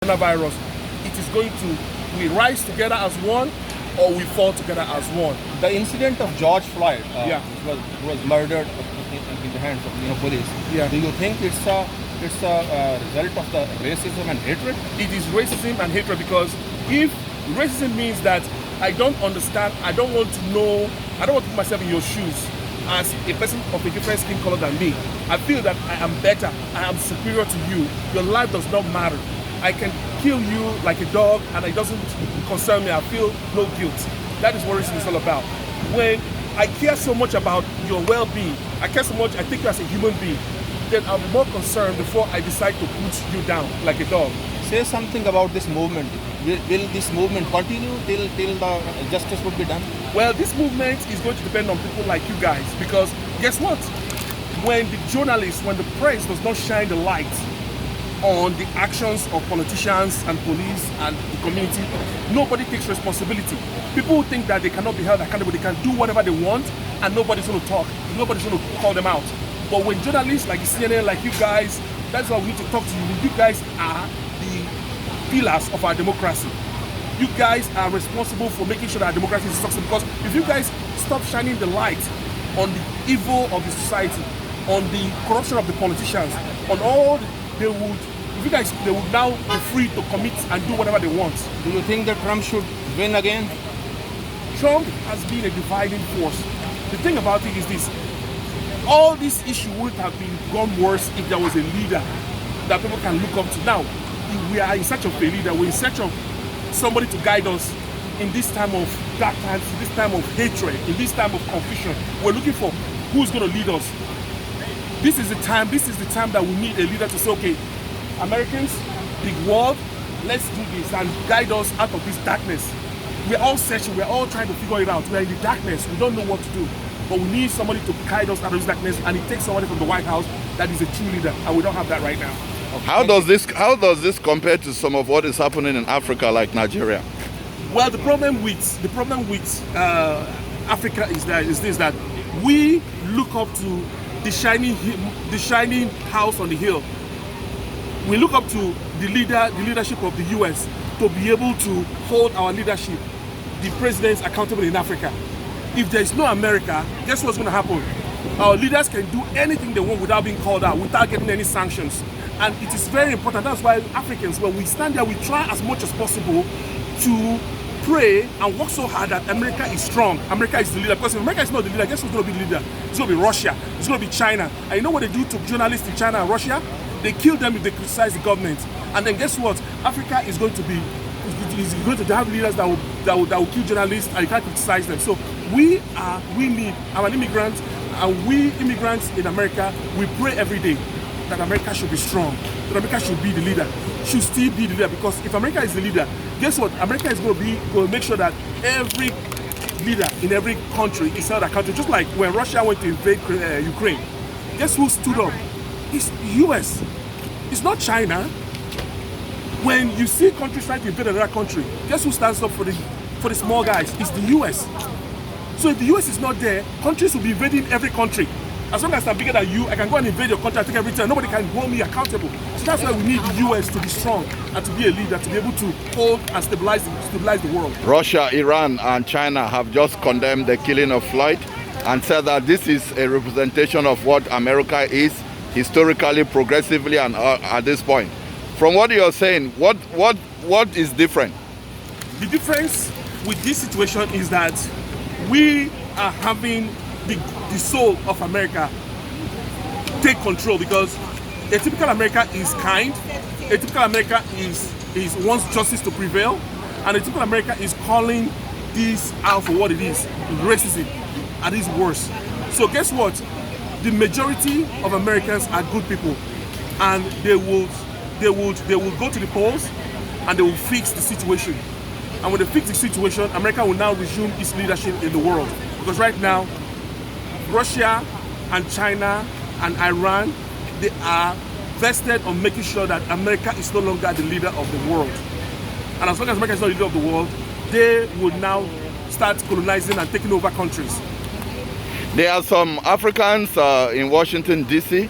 coronavirus, it is going to, we rise together as one or we fall together as one. The incident of George Floyd, Yeah. who was murdered in the hands of police. Yeah. Do you think it's a result of the racism and hatred? It is racism and hatred, because if racism means that I don't understand, I don't want to know, I don't want to put myself in your shoes as a person of a different skin color than me. I feel that I am better, I am superior to you. Your life does not matter. I can kill you like a dog and it doesn't concern me. I feel no guilt. That is what racism is all about. When I care so much about your well-being, I care so much, I take you as a human being, then I'm more concerned before I decide to put you down like a dog. Say something about this movement. Will this movement continue till the justice would be done? Well, this movement is going to depend on people like you guys, because guess what? When the journalists, when the press does not shine the light on the actions of politicians and police and the community, nobody takes responsibility. People think that they cannot be held accountable, they can do whatever they want and nobody's going to talk, nobody's going to call them out. But when journalists like CNN, like you guys, that's why we need to talk to you. You guys are the pillars of our democracy. You guys are responsible for making sure that our democracy is successful, because if you guys stop shining the light on the evil of the society, on the corruption of the politicians, on all they would now be free to commit and do whatever they want. Do you think that Trump should win again? Trump has been a dividing force. The thing about it is this: all this issue would have been gone worse if there was a leader that people can look up to. Now, we are in search of a leader. We're in search of somebody to guide us in this time of dark times, in this time of hatred, in this time of confusion. We're looking for who's going to lead us. This is the time that we need a leader to say, okay, Americans, the world, let's do this and guide us out of this darkness. We're all searching, we're all trying to figure it out. We're in the darkness, we don't know what to do. But we need somebody to guide us out of this darkness, and it takes somebody from the White House that is a true leader, and we don't have that right now. Okay. How does this compare to some of what is happening in Africa, like Nigeria? Well, the problem with Africa is that we look up to the shining house on the hill. We look up to the leadership of the US to be able to hold our leadership, the presidents, accountable in Africa. If there is no America, guess what's going to happen? Our leaders can do anything they want without being called out, without getting any sanctions. And it is very important. That's why Africans, when we stand there, we try as much as possible to pray and work so hard that America is strong. America is the leader. Because if America is not the leader, guess who's going to be the leader? It's going to be Russia. It's going to be China. And you know what they do to journalists in China and Russia? They kill them if they criticize the government. And then guess what? Africa is going to have leaders that will kill journalists, and you can't criticize them. So I'm an immigrant, and we immigrants in America, we pray every day that America should be strong, that America should be the leader, should still be the leader. Because if America is the leader, guess what? America is going to make sure that every leader in every country is held accountable. Just like when Russia went to invade Ukraine, guess who stood up? It's the US. It's not China. When you see countries trying to invade another country, guess who stands up for the small guys? It's the US. So if the US is not there, countries will be invading every country. As long as I'm bigger than you, I can go and invade your country and take everything. Nobody can hold me accountable. So that's why we need the US to be strong and to be a leader, to be able to hold and stabilize the world. Russia, Iran, and China have just condemned the killing of Floyd and said that this is a representation of what America is historically, progressively, and at this point. From what you're saying, what is different? The difference with this situation is that we are having the soul of America take control, because a typical America is kind, a typical America is wants justice to prevail, and a typical America is calling this out for what it is, racism at its worst. So guess what? The majority of Americans are good people, and they will go to the polls and they will fix the situation. And when they fix the situation, America will now resume its leadership in the world. Because right now, Russia and China and Iran, they are vested on making sure that America is no longer the leader of the world. And as long as America is not the leader of the world, they will now start colonizing and taking over countries. There are some Africans in Washington, D.C.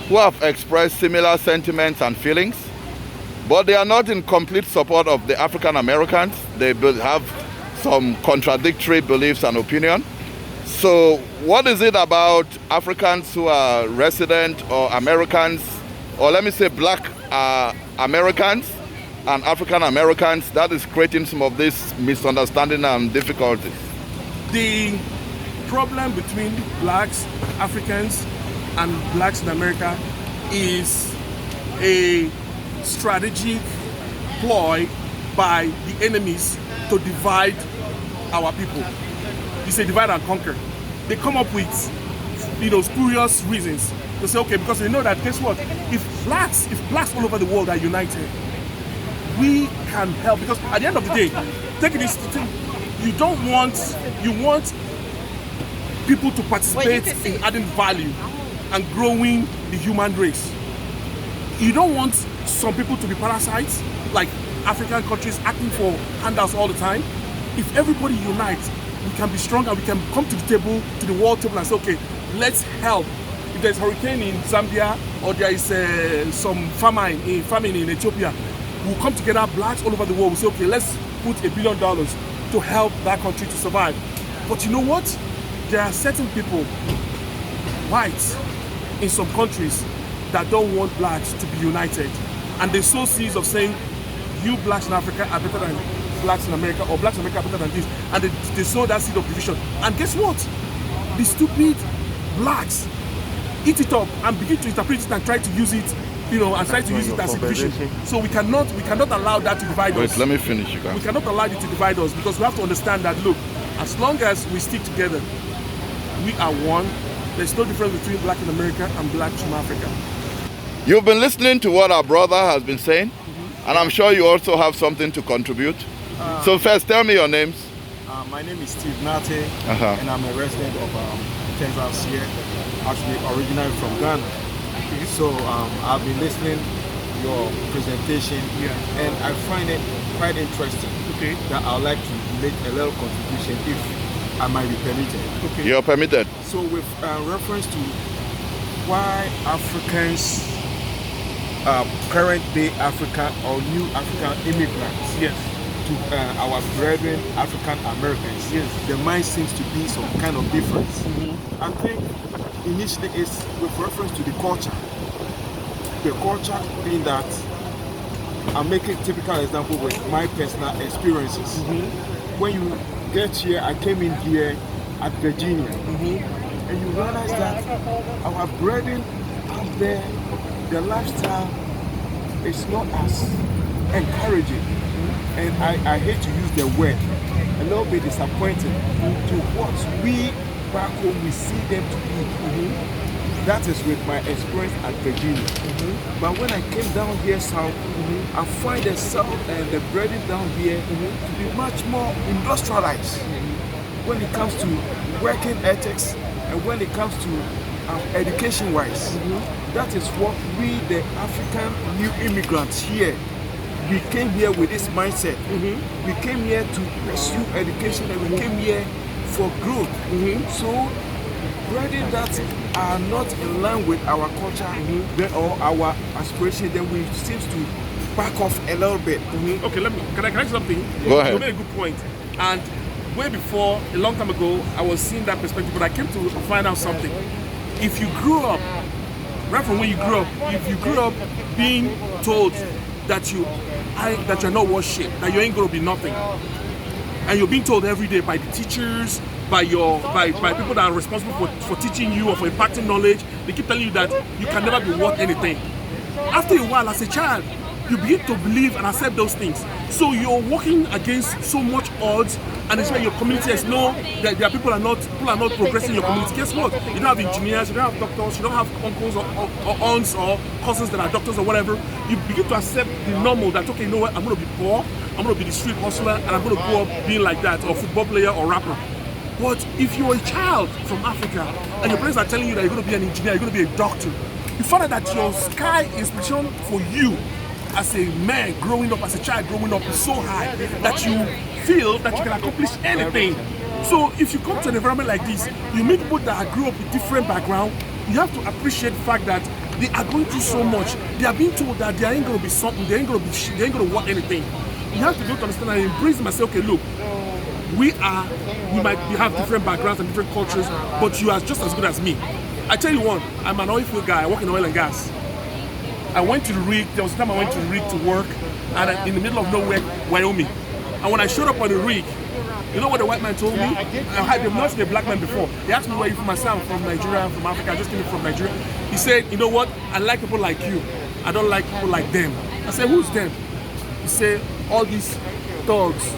who have expressed similar sentiments and feelings. but they are not in complete support of the African Americans. They have some contradictory beliefs and opinions. So what is it about Africans who are resident or Americans, or let me say black Americans and African Americans, that is creating some of this misunderstanding and difficulties? The problem between blacks, Africans, and blacks in America is a strategic ploy by the enemies to divide our people. It's a divide and conquer. They come up with, spurious reasons to say, okay, because they know that, guess what? If blacks all over the world are united, we can help. Because at the end of the day, you want people to participate in adding value and growing the human race. You don't want some people to be parasites, like African countries acting for handouts all the time. If everybody unites, we can be strong and we can come to the table, to the world table, and say, okay, let's help. If there's a hurricane in Zambia or there is some famine in Ethiopia, we'll come together, blacks all over the world, we'll say, okay, let's put $1 billion to help that country to survive. But you know what? There are certain people, whites, in some countries that don't want blacks to be united. And they sow seeds of saying, you blacks in Africa are better than blacks in America, or blacks in America are better than this. And they sow that seed of division. And guess what? The stupid blacks eat it up and begin to interpret it and try to use it, and try to use it as a division. So we cannot allow that to divide us. Wait, let me finish, you guys. We cannot allow it to divide us, because we have to understand that, look, as long as we stick together, we are one. There's no difference between black in America and blacks from Africa. You've been listening to what our brother has been saying, and I'm sure you also have something to contribute. So first, tell me your names. My name is Steve Nate, and I'm a resident of Texas here, actually originally from Ghana. So I've been listening to your presentation, and I find it quite interesting. That I'd like to make a little contribution if I might be permitted. You're permitted. So with reference to why Africans, current day African or new African immigrants, to our brethren African Americans, the mind seems to be some kind of difference. I think initially it's with reference to the culture. The culture being that, I'm making a typical example with my personal experiences. When you get here, I came in here at Virginia, and you realize that our brethren out there, their lifestyle is not as encouraging. And I hate to use the word, a little bit disappointing to what we back home we see them to be. That is with my experience at Virginia. But when I came down here south, I find the south and the brethren down here to be much more industrialized when it comes to working ethics and when it comes to education wise. That is what we, the African new immigrants here, we came here with this mindset. We came here to pursue education, and we came here for growth. So, brethren that are not in line with our culture or our aspiration, then we seem to back off a little bit. Okay, can I say something? Go ahead. You made a good point. And way before, a long time ago, I was seeing that perspective, but I came to find out something. If you grew up, right from when you grew up, if you grew up being told that you're not worth shit, that you ain't gonna be nothing, and you're being told every day by the teachers, by people that are responsible for teaching you or for imparting knowledge, they keep telling you that you can never be worth anything. After a while, as a child, you begin to believe and accept those things. So you're working against so much odds, and it's where your community has know that there are people are not progressing in your community. Guess what? You don't have engineers, you don't have doctors, you don't have uncles or aunts or cousins that are doctors or whatever. You begin to accept the normal that, okay, you know what, I'm going to be poor, I'm going to be the street hustler, and I'm going to grow up being like that, or football player or rapper. But if you're a child from Africa and your parents are telling you that you're going to be an engineer, you're going to be a doctor, you find out that your sky inspiration for you as a man growing up, as a child growing up, is so high that you feel that you can accomplish anything. So if you come to an environment like this, you meet people that grew up with different background, you have to appreciate the fact that They are going through so much. They are being told that there ain't going to be something, they ain't going to want anything. You have to be able to understand and embrace them and say, okay, look, we have different backgrounds and different cultures, but you are just as good as me. I tell you one, I'm an oil field guy. I work in oil and gas. I went to the rig. There was a time I went to the rig to work, and in the middle of nowhere, Wyoming. And when I showed up on the rig, you know what the white man told me? They've not seen a black man before. They asked me where you from. I said, I'm from Nigeria, I'm from Africa. I just came from Nigeria. He said, you know what? I like people like you. I don't like people like them. I said, who's them? He said, all these dogs,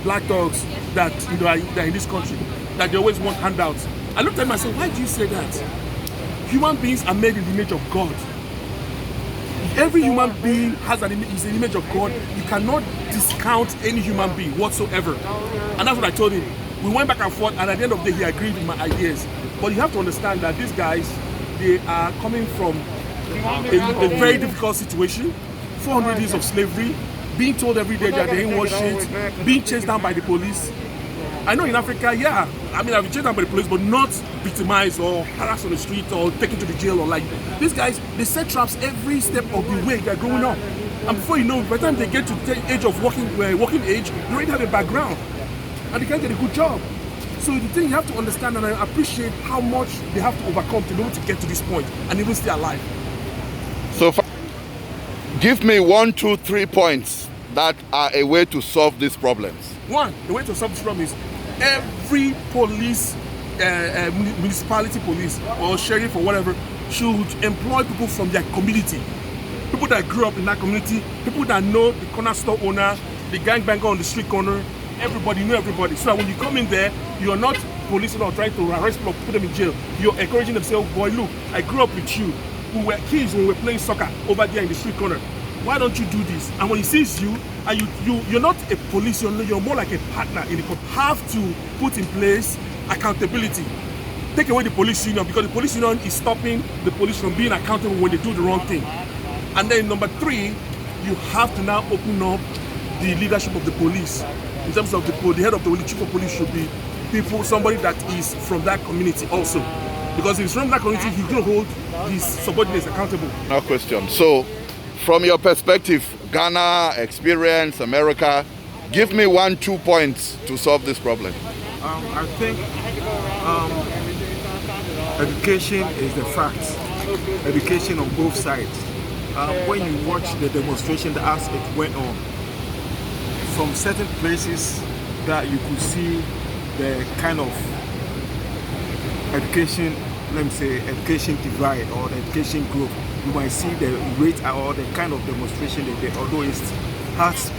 black dogs that are in this country, that they always want handouts. I looked at him and said, why do you say that? Human beings are made in the image of God. Every human being is an image of God. You cannot discount any human being whatsoever. And that's what I told him. We went back and forth, and at the end of the day, he agreed with my ideas. But you have to understand that these guys, they are coming from a very difficult situation. 400 years of slavery, being told every day that they ain't wash shit, being chased down by the police. I know in Africa, yeah, I mean, I've been chased down by the police, but not victimized or harassed on the street or taken to the jail or like. These guys, they set traps every step of the way they're growing up. And before you know, by the time they get to the age of working age, they already have a background and they can't get a good job. So the thing you have to understand, and I appreciate how much they have to overcome to be able to get to this point and even stay alive. So give me 1, 2, 3 points that are a way to solve these problems. One, the way to solve this problem is every police, municipality police or sheriff or whatever should employ people from their community. People that grew up in that community, people that know the corner store owner, the gangbanger on the street corner, everybody know everybody. So that when you come in there, you're not policing or trying to arrest people or put them in jail. You're encouraging them to say, oh boy, look, I grew up with you. We were kids when we were playing soccer over there in the street corner. Why don't you do this? And when he sees you, and you're not a police, you're more like a partner in the company. Have to put in place accountability. Take away the police union, because the police union is stopping the police from being accountable when they do the wrong thing. And then number 3, you have to now open up the leadership of the police. In terms of the head of the chief of police should be somebody that is from that community also. Because if he's from that community, he's going to hold his subordinates accountable. No question. So, from your perspective, Ghana, experience, America, give me 1, 2 points to solve this problem. I think education is the fact. Education on both sides. When you watch the demonstration as it went on, from certain places that you could see the kind of education, let me say, education divide or the education growth. You might see the rate or the kind of demonstration that they, although it has